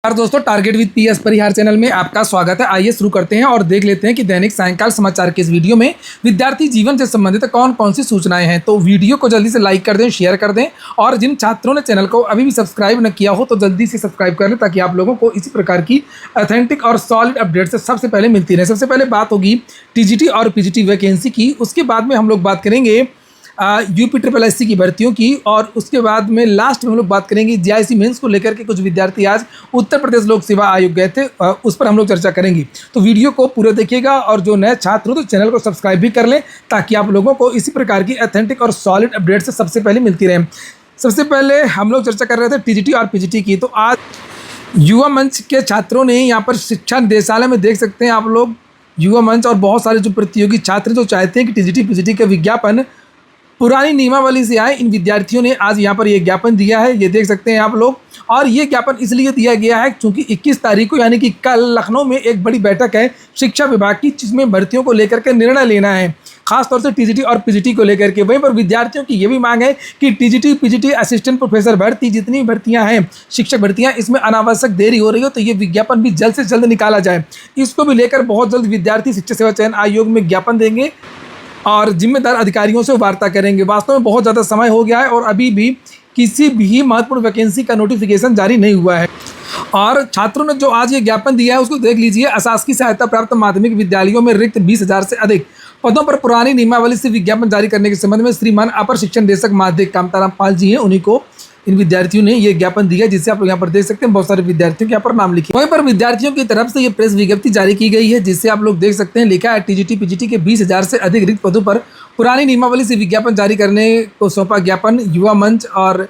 यार दोस्तों, target with PS Parihar channel में आपका स्वागत है। आइए शुरू करते हैं और देख लेते हैं कि दैनिक सायंकाल समाचार के इस वीडियो में विद्यार्थी जीवन से संबंधित कौन कौन सी सूचनाएं हैं। तो वीडियो को जल्दी से लाइक कर दें, शेयर कर दें और जिन छात्रों ने चैनल को अभी भी सब्सक्राइब न किया हो तो जल्दी से सब्सक्राइब कर लें ताकि आप लोगों को इसी प्रकार की ऑथेंटिक और सॉलिड अपडेट से सबसे पहले मिलती रहे। सबसे पहले बात होगी टीजीटी और पीजीटी वैकेंसी की, उसके बाद में हम लोग बात करेंगे यूपी की भर्तियों की और उसके बाद में लास्ट में हम लोग बात करेंगे जेआईसी मेंस को लेकर के कुछ विद्यार्थी आज उत्तर प्रदेश लोक सेवा आयोग गए थे, उस पर हम लोग चर्चा करेंगे। तो वीडियो को पूरा देखिएगा और जो नए छात्र हो तो चैनल को सब्सक्राइब भी कर लें ताकि आप लोगों को इसी प्रकार की ऑथेंटिक और सॉलिड अपडेट से सबसे पहले मिलती रहे। सबसे पहले हम लोग चर्चा कर रहे थे टीजीटी और पीजीटी की। तो आज युवा मंच के छात्रों ने यहाँ पर शिक्षा निदेशालय में देख सकते हैं आप लोग, युवा मंच और बहुत सारे जो प्रतियोगी छात्र जो चाहते हैं कि टीजीटी पीजीटी का विज्ञापन पुरानी नियमावली से आए, इन विद्यार्थियों ने आज यहाँ पर ये ज्ञापन दिया है। ये देख सकते हैं आप लोग, और ये ज्ञापन इसलिए दिया गया है क्योंकि 21 तारीख को यानी कि कल लखनऊ में एक बड़ी बैठक है शिक्षा विभाग की, जिसमें भर्तियों को लेकर के निर्णय लेना है, खासतौर से टीजीटी और पीजीटी को लेकर के। वहीं पर विद्यार्थियों की ये भी मांग है कि टीजीटी पीजीटी असिस्टेंट प्रोफेसर भर्ती जितनी भर्तियां हैं, शिक्षक भर्तियां, इसमें अनावश्यक देरी हो रही हो तो ये विज्ञापन भी जल्द से जल्द निकाला जाए। इसको भी लेकर बहुत जल्द विद्यार्थी शिक्षक सेवा चयन आयोग में ज्ञापन देंगे और जिम्मेदार अधिकारियों से वार्ता करेंगे। वास्तव में बहुत ज़्यादा समय हो गया है और अभी भी किसी भी महत्वपूर्ण वैकेंसी का नोटिफिकेशन जारी नहीं हुआ है। और छात्रों ने जो आज ये ज्ञापन दिया है उसको देख लीजिए। अशासकीय सहायता प्राप्त माध्यमिक विद्यालयों में रिक्त 20,000 से अधिक पदों पर पुरानी नियमावली से विज्ञापन जारी करने के संबंध में श्रीमान अपर शिक्षण निदेशक माध्यमिक कामताराम पाल जी हैं, उन्हीं को इन विद्यार्थियों ने ये ज्ञापन दिया, जिससे आप लोग यहाँ पर देख सकते हैं बहुत सारे विद्यार्थियों के यहाँ पर नाम लिखे। वहीं पर विद्यार्थियों की तरफ से ये प्रेस विज्ञप्ति जारी की गई है, जिससे आप लोग देख सकते हैं लिखा है टीजीटी पीजीटी के 20,000 से अधिक रिक्त पदों पर पुरानी नियमावली से विज्ञापन जारी करने को सौंपा ज्ञापन युवा मंच। और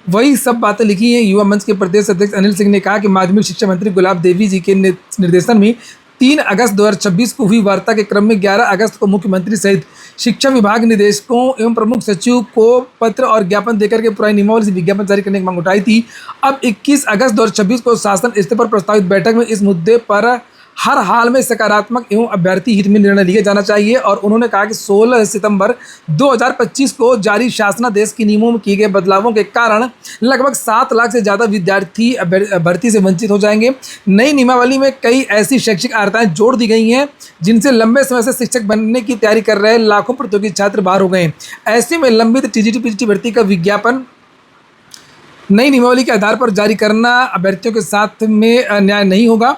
वही सब बातें लिखी हैं। युवा मंच के प्रदेश अध्यक्ष अनिल सिंह ने कहा कि माध्यमिक शिक्षा मंत्री गुलाब देवी जी के निर्देशन में 3 अगस्त 2026 को हुई वार्ता के क्रम में 11 अगस्त को मुख्यमंत्री सहित शिक्षा विभाग निदेशकों एवं प्रमुख सचिव को पत्र और ज्ञापन देकर के पुरानी नियमावली से विज्ञापन जारी करने की मांग उठाई थी। अब 21 अगस्त 2026 को शासन स्तर पर प्रस्तावित बैठक में इस मुद्दे पर हर हाल में सकारात्मक एवं अभ्यर्थी हित में निर्णय लिया जाना चाहिए। और उन्होंने कहा कि 16 सितंबर 2025 को जारी शासनादेश के नियमों में किए गए बदलावों के कारण लगभग 7 लाख से ज़्यादा विद्यार्थी भर्ती से वंचित हो जाएंगे। नई नियमावली में कई ऐसी शैक्षिक अर्हताएं जोड़ दी गई हैं जिनसे लंबे समय से शिक्षक बनने की तैयारी कर रहे लाखों प्रतियोगी छात्र बाहर हो गए। ऐसे में लंबित टीजीटी पीजीटी भर्ती का विज्ञापन नई नियमावली के आधार पर जारी करना अभ्यर्थियों के साथ में न्याय नहीं होगा।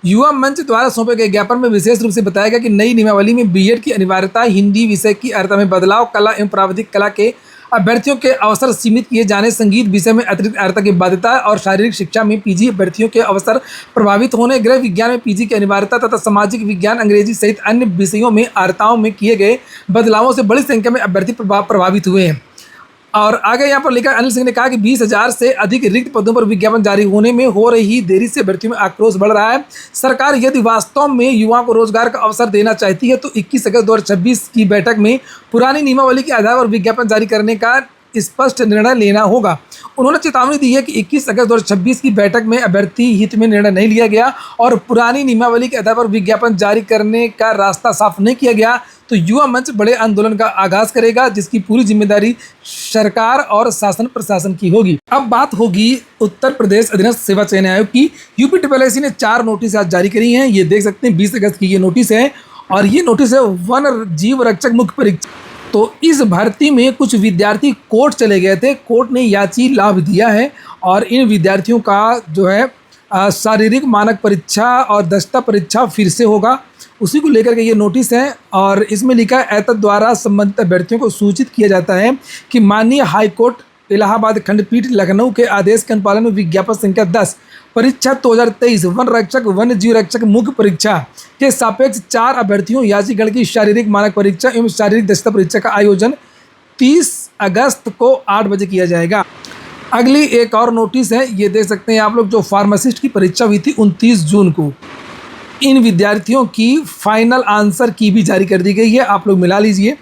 युवा मंच द्वारा सौंपे गए ज्ञापन में विशेष रूप से बताया गया कि नई नियमावली में बीएड की अनिवार्यता, हिंदी विषय की अर्हता में बदलाव, कला एवं प्राविधिक कला के अभ्यर्थियों के अवसर सीमित किए जाने, संगीत विषय में अतिरिक्त अर्हता की बाध्यता और शारीरिक शिक्षा में पीजी अभ्यर्थियों के अवसर प्रभावित होने, गृह विज्ञान में पीजी की अनिवार्यता तथा सामाजिक विज्ञान, अंग्रेजी सहित अन्य विषयों में अर्हताओं में किए गए बदलावों से बड़ी संख्या में अभ्यर्थी प्रभावित हुए हैं। और आगे यहाँ पर लिखा, अनिल सिंह ने कहा कि 20,000 से अधिक रिक्त पदों पर विज्ञापन जारी होने में हो रही देरी से भर्तियों में आक्रोश बढ़ रहा है। सरकार यदि वास्तव में युवाओं को रोजगार का अवसर देना चाहती है तो 21 अगस्त 2026 की बैठक में पुरानी नियमावली के आधार पर विज्ञापन जारी करने का स्पष्ट निर्णय लेना होगा। उन्होंने चेतावनी दी है कि 21 अगस्त 2026 की बैठक में अभ्यर्थी हित में निर्णय नहीं लिया गया और पुरानी नियमावली के आधार पर विज्ञापन जारी करने का रास्ता साफ नहीं किया गया तो युवा मंच बड़े आंदोलन का आगाज करेगा, जिसकी पूरी जिम्मेदारी सरकार और शासन प्रशासन की होगी। अब बात होगी उत्तर प्रदेश अधीनस्थ सेवा चयन आयोग की। यूपी ने 4 नोटिस आज जारी करी हैं। ये देख सकते हैं 20 अगस्त की ये नोटिस है और ये नोटिस है वन जीव रक्षक मुख्य परीक्षा। तो इस भर्ती में कुछ विद्यार्थी कोर्ट चले गए थे, कोर्ट ने याची लाभ दिया है और इन विद्यार्थियों का जो है शारीरिक मानक परीक्षा और दक्षता परीक्षा फिर से होगा, उसी को लेकर के ये नोटिस है। और इसमें लिखा है, एतद द्वारा संबंधित अभ्यर्थियों को सूचित किया जाता है कि माननीय हाईकोर्ट इलाहाबाद खंडपीठ लखनऊ के आदेश के अनुपालन में विज्ञापन संख्या 10 परीक्षा 2023 वन रक्षक वन जीव रक्षक मुख्य परीक्षा के सापेक्ष 4 अभ्यर्थियों याचीगण की शारीरिक मानक परीक्षा एवं शारीरिक दक्षता परीक्षा का आयोजन 30 अगस्त को 8 बजे किया जाएगा। अगली एक और नोटिस है, ये देख सकते हैं आप लोग, जो फार्मासिस्ट की परीक्षा हुई थी 29 जून को, इन विद्यार्थियों की फाइनल आंसर की भी जारी कर दी गई है। आप लोग मिला लीजिए।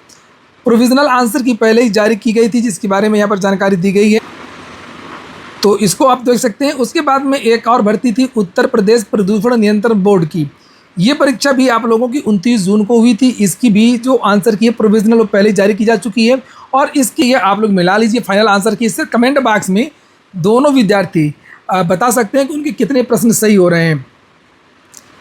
प्रोविजनल आंसर की पहले ही जारी की गई थी, जिसके बारे में यहाँ पर जानकारी दी गई है, तो इसको आप देख सकते हैं। उसके बाद में एक और भर्ती थी उत्तर प्रदेश प्रदूषण नियंत्रण बोर्ड की। ये परीक्षा भी आप लोगों की 29 जून को हुई थी। इसकी भी जो आंसर की है प्रोविजनल वो पहले जारी की जा चुकी है और इसकी ये आप लोग मिला लीजिए फाइनल आंसर की। इससे कमेंट बॉक्स में दोनों विद्यार्थी बता सकते हैं कि उनके कितने प्रश्न सही हो रहे हैं,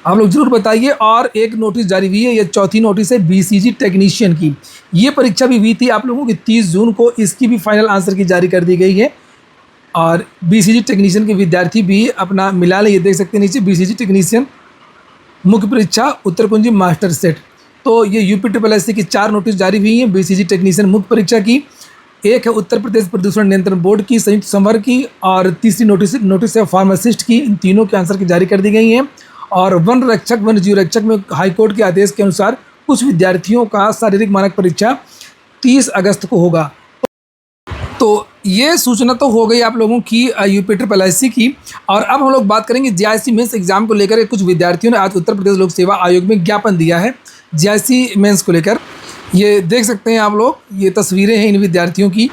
आप लोग जरूर बताइए। और एक नोटिस जारी हुई है, ये चौथी नोटिस है बीसीजी टेक्नीशियन की। ये परीक्षा भी हुई थी आप लोगों की 30 जून को, इसकी भी फाइनल आंसर की जारी कर दी गई है। और बीसीजी टेक्नीशियन के विद्यार्थी भी अपना मिला ले, ये देख सकते हैं नीचे, बीसीजी टेक्नीशियन मुख्य परीक्षा उत्तर कुंजी मास्टर सेट। तो ये यूपी की 4 नोटिस जारी हुई हैं बीसीजी टेक्नीशियन मुख्य परीक्षा की। एक है उत्तर प्रदेश प्रदूषण नियंत्रण बोर्ड की संयुक्त समर की, और तीसरी नोटिस है फार्मासिस्ट की। इन तीनों के आंसर की जारी कर दी गई हैं। और वन्य जीव रक्षक में हाईकोर्ट के आदेश के अनुसार कुछ विद्यार्थियों का शारीरिक मानक परीक्षा 30 अगस्त को होगा। तो ये सूचना तो हो गई आप लोगों की यूपी की। और अब हम लोग बात करेंगे जेआईसी मेंस एग्जाम को लेकर। कुछ विद्यार्थियों ने आज उत्तर प्रदेश लोक सेवा आयोग में ज्ञापन दिया है जेआईसी मेंस को लेकर। ये देख सकते हैं आप लोग, ये तस्वीरें हैं इन विद्यार्थियों की।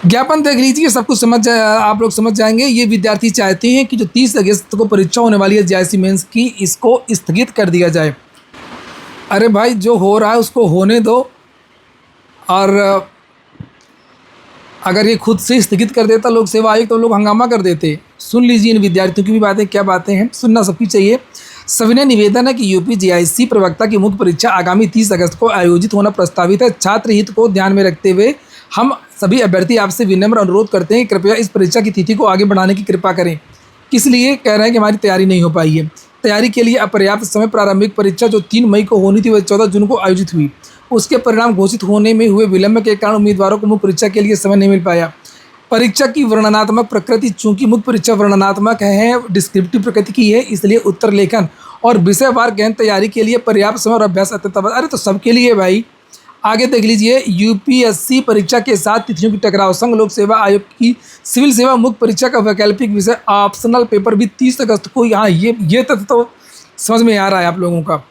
ज्ञापन देख लीजिए, सब कुछ आप लोग समझ जाएंगे। ये विद्यार्थी चाहते हैं कि जो 30 अगस्त को परीक्षा होने वाली है जेआईसी मेंस की, इसको स्थगित कर दिया जाए। अरे भाई, जो हो रहा है उसको होने दो। और अगर ये खुद से स्थगित कर देता लोक सेवा आयोग तो लोग हंगामा कर देते। सुन लीजिए इन विद्यार्थियों की भी बातें, क्या बातें हैं, सुनना सबकी चाहिए। सविनय निवेदन है कि यूपी जेआईसी प्रवक्ता की मुख्य परीक्षा आगामी 30 अगस्त को आयोजित होना प्रस्तावित है। छात्र हित को ध्यान में रखते हुए हम सभी अभ्यर्थी आपसे विनम्र अनुरोध करते हैं कि कृपया इस परीक्षा की तिथि को आगे बढ़ाने की कृपा करें। किस लिए कह रहे हैं कि हमारी तैयारी नहीं हो पाई है। तैयारी के लिए अपर्याप्त समय, प्रारंभिक परीक्षा जो 3 मई को होनी थी वह 14 जून को आयोजित हुई। उसके परिणाम घोषित होने में हुए विलंब के कारण उम्मीदवारों को मुख्य परीक्षा के लिए समय नहीं मिल पाया। परीक्षा की वर्णनात्मक प्रकृति, चूंकि मुख्य परीक्षा वर्णनात्मक है, डिस्क्रिप्टिव प्रकृति की है, इसलिए उत्तर लेखन और विषयवार गहन तैयारी के लिए पर्याप्त समय और अभ्यास अत्यंत। अरे तो सबके लिए भाई। आगे देख लीजिए, यूपीएससी परीक्षा के साथ तिथियों की टकराव। संघ लोक सेवा आयोग की सिविल सेवा मुख्य परीक्षा का वैकल्पिक विषय ऑप्शनल पेपर भी 30 अगस्त को। यहाँ ये तथ्य तो समझ में आ रहा है आप लोगों का।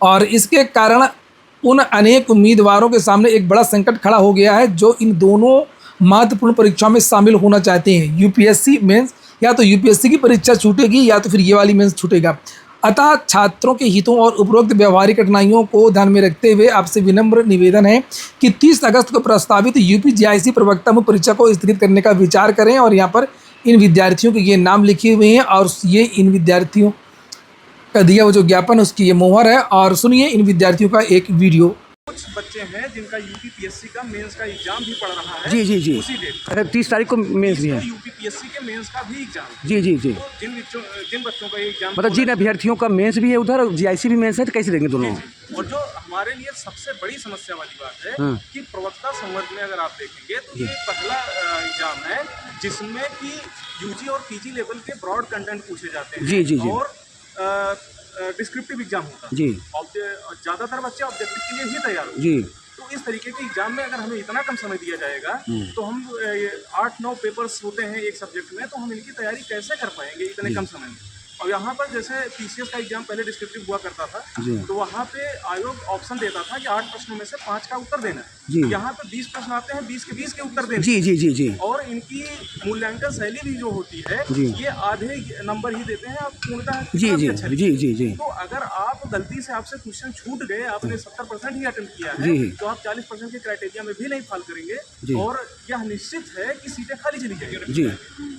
और इसके कारण उन अनेक उम्मीदवारों के सामने एक बड़ा संकट खड़ा हो गया है जो इन दोनों महत्वपूर्ण परीक्षाओं में शामिल होना चाहते हैं। यूपीएससी मेंस, या तो यूपीएससी की परीक्षा छूटेगी या तो फिर ये वाली मेंस छूटेगा। अतः छात्रों के हितों और उपरोक्त व्यवहारिक कठिनाइयों को ध्यान में रखते हुए आपसे विनम्र निवेदन है कि 30 अगस्त को प्रस्तावित यूपी जेआईसी प्रवक्ता मुख्य परीक्षा को स्थगित करने का विचार करें। और यहाँ पर इन विद्यार्थियों के ये नाम लिखे हुए हैं और ये इन विद्यार्थियों का दिया वो जो ज्ञापन उसकी ये मोहर है। और सुनिए इन विद्यार्थियों का एक वीडियो। कुछ बच्चे हैं जिनका यूपीपीएससी का मेंस का एग्जाम भी पड़ रहा है। जी जी जी, उसी डेट अरे 30 तारीख को मेंस भी है। यूपीपीएससी के मेंस का भी एग्जाम। जी जी जी, तो जिन बच्चों का एग्जाम, मतलब जिन अभ्यर्थियों का मेंस भी है उधर, जेआईसी भी मेंस है, तो कैसे देंगे दोनों? और जो हमारे लिए सबसे बड़ी समस्या वाली बात है कि प्रवक्ता संवर्ग में अगर आप देखेंगे तो ये पहला एग्जाम है जिसमें कि यूजी और पीजी लेवल के ब्रॉड कंटेंट पूछे जाते हैं। जी जी जी, और डिस्क्रिप्टिव एग्जाम होता है जी। ज़्यादातर बच्चे ऑब्जेक्टिव के लिए ही तैयार होते हैं। जी, तो इस तरीके के एग्जाम में अगर हमें इतना कम समय दिया जाएगा तो हम 8-9 पेपर्स होते हैं एक सब्जेक्ट में, तो हम इनकी तैयारी कैसे कर पाएंगे इतने कम समय में। और यहाँ पर जैसे पीसीएस का एग्जाम पहले डिस्क्रिप्टिव हुआ करता था, तो वहाँ पे आयोग ऑप्शन देता था कि 8 प्रश्नों में से 5 का उत्तर देना है। यहाँ पे 20 प्रश्न आते हैं, 20 के 20 के उत्तर देने। जी जी जी जी, और इनकी मूल्यांकन शैली भी जो होती है, ये आधे नंबर ही देते हैं, आप पूर्णतः जी जी जी जी जी। तो अगर आप गलती से आपसे क्वेश्चन छूट गए, आपने 70% ही अटेम्प्ट किया है, तो आप 40% के क्राइटेरिया में भी नहीं फॉल करेंगे और यह निश्चित है कि सीटें खाली चली जाएंगी।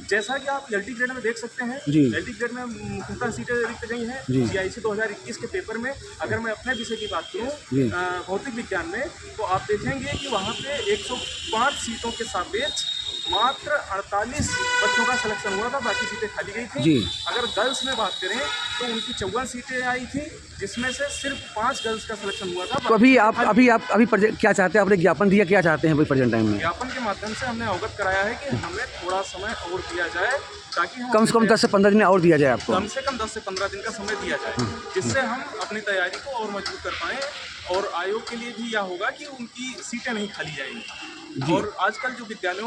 जैसा कि आप एलटी ग्रेड में देख सकते हैं, एलटी ग्रेड में मुख्यतः सीटें रिक्त गई हैं। जेआईसी 2021 के पेपर में अगर मैं अपने विषय की बात करूं, भौतिक विज्ञान में, तो आप देखेंगे कि वहाँ पे 105 सीटों के सापेक्ष मात्र 48 बच्चों का सिलेक्शन हुआ था, बाकी सीटें खाली गई थी। अगर गर्ल्स में बात करें तो उनकी 54 सीटें आई थी, जिसमें से सिर्फ 5 गर्ल्स का सिलेक्शन हुआ था। तो अभी क्या चाहते हैं? आपने ज्ञापन दिया, क्या चाहते हैं अभी प्रेजेंट टाइम में? ज्ञापन के माध्यम से हमने अवगत कराया है कि हमें थोड़ा समय और दिया जाए, ताकि हम कम से कम 10 से 15 दिन और दिया जाए आपको। कम से कम 10 से 15 दिन का समय दिया जाए, जिससे हम अपनी तैयारी को और मजबूत कर पाएँ। और आयोग के लिए भी यह होगा कि उनकी सीटें नहीं खाली जाएंगी। और आजकल जो विद्यालयों